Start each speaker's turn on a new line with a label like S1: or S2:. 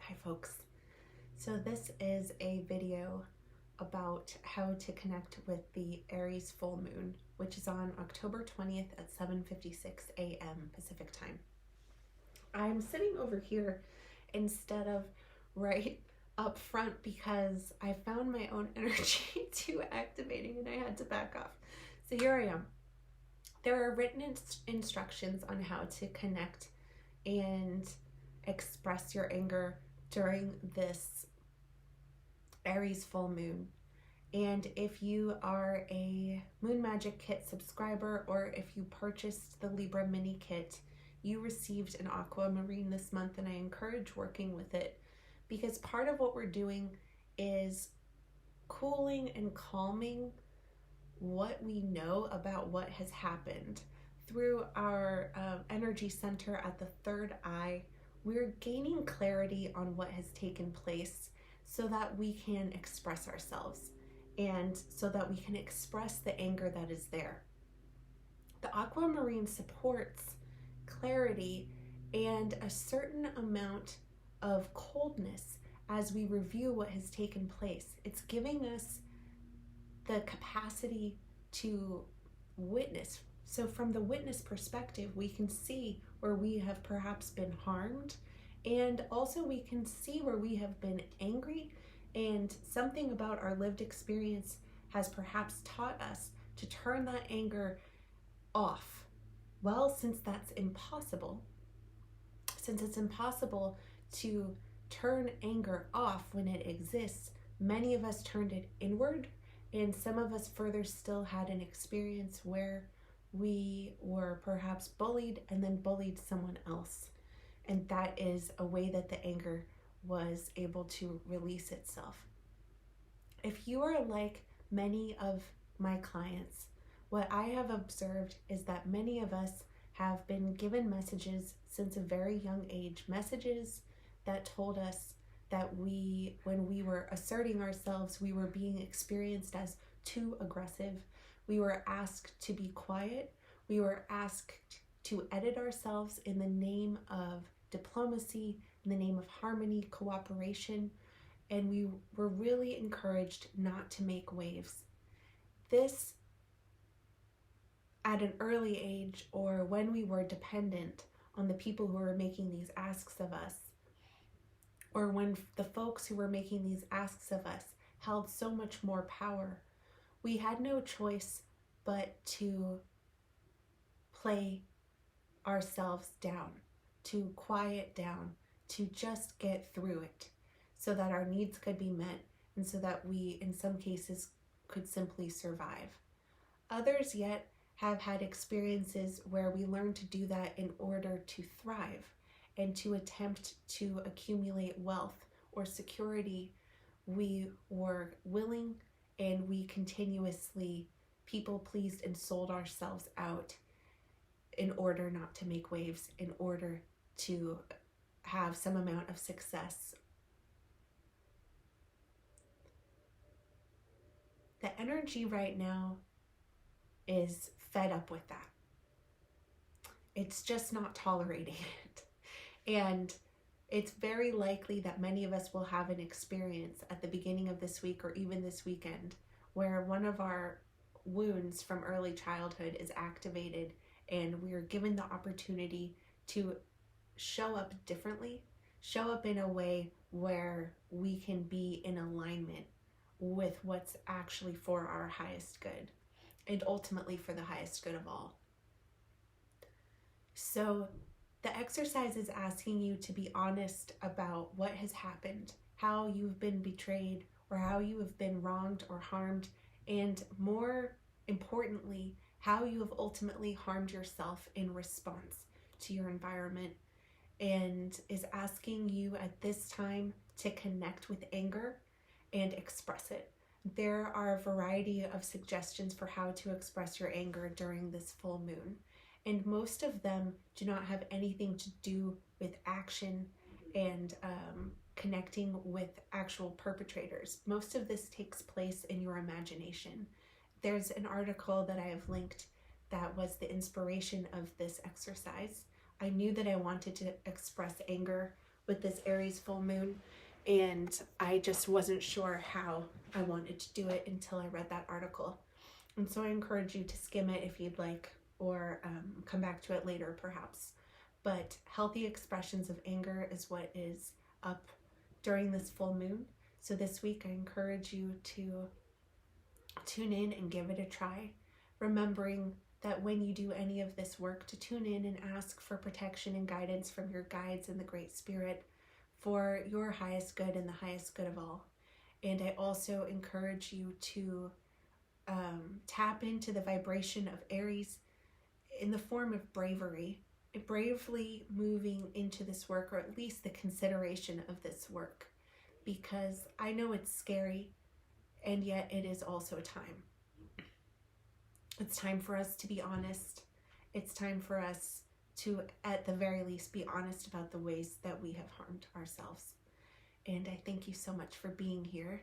S1: Hi folks. So this is a video about how to connect with the Aries full moon, which is on October 20th at 7:56 a.m. Pacific time. I'm sitting over here instead of right up front because I found my own energy too activating and I had to back off. So here I am. There are written instructions on how to connect and express your anger during this Aries full moon. And if you are a Moon Magic Kit subscriber, or if you purchased the Libra mini kit, you received an aquamarine this month, and I encourage working with it because part of what we're doing is cooling and calming what we know about what has happened. Through our energy center at the third eye, we're gaining clarity on what has taken place so that we can express ourselves and so that we can express the anger that is there. The aquamarine supports clarity and a certain amount of coldness as we review what has taken place. It's giving us the capacity to witness. So from the witness perspective, we can see where we have perhaps been harmed, and also we can see where we have been angry, and something about our lived experience has perhaps taught us to turn that anger off. Well, since that's impossible, since it's impossible to turn anger off when it exists, many of us turned it inward, and some of us further still had an experience where we were perhaps bullied and then bullied someone else. And that is a way that the anger was able to release itself. If you are like many of my clients, what I have observed is that many of us have been given messages since a very young age, messages that told us that when we were asserting ourselves, we were being experienced as too aggressive. We were asked to be quiet. We were asked to edit ourselves in the name of diplomacy, in the name of harmony, cooperation, and we were really encouraged not to make waves. This, at an early age, or when we were dependent on the people who were making these asks of us, or when the folks who were making these asks of us held so much more power, we had no choice but to play ourselves down, to quiet down, to just get through it so that our needs could be met and so that we, in some cases, could simply survive. Others yet have had experiences where we learned to do that in order to thrive and to attempt to accumulate wealth or security. We were willing and we continuously people pleased and sold ourselves out in order not to make waves, in order to have some amount of success. The energy right now is fed up with that. It's just not tolerating it. And it's very likely that many of us will have an experience at the beginning of this week or even this weekend where one of our wounds from early childhood is activated and we are given the opportunity to show up differently, show up in a way where we can be in alignment with what's actually for our highest good and ultimately for the highest good of all. So the exercise is asking you to be honest about what has happened, how you've been betrayed, or how you have been wronged or harmed, and more importantly, how you have ultimately harmed yourself in response to your environment, and is asking you at this time to connect with anger and express it. There are a variety of suggestions for how to express your anger during this full moon, and most of them do not have anything to do with action and connecting with actual perpetrators. Most of this takes place in your imagination. There's an article that I have linked that was the inspiration of this exercise. I knew that I wanted to express anger with this Aries full moon, and I just wasn't sure how I wanted to do it until I read that article. And so I encourage you to skim it if you'd like, or come back to it later perhaps. But healthy expressions of anger is what is up during this full moon. So this week I encourage you to tune in and give it a try, remembering that when you do any of this work, to tune in and ask for protection and guidance from your guides and the Great Spirit for your highest good and the highest good of all. And I also encourage you to tap into the vibration of Aries in the form of bravery, bravely moving into this work, or at least the consideration of this work, because I know it's scary, and yet it is also time. It's time for us to be honest. It's time for us to, at the very least, be honest about the ways that we have harmed ourselves. And I thank you so much for being here.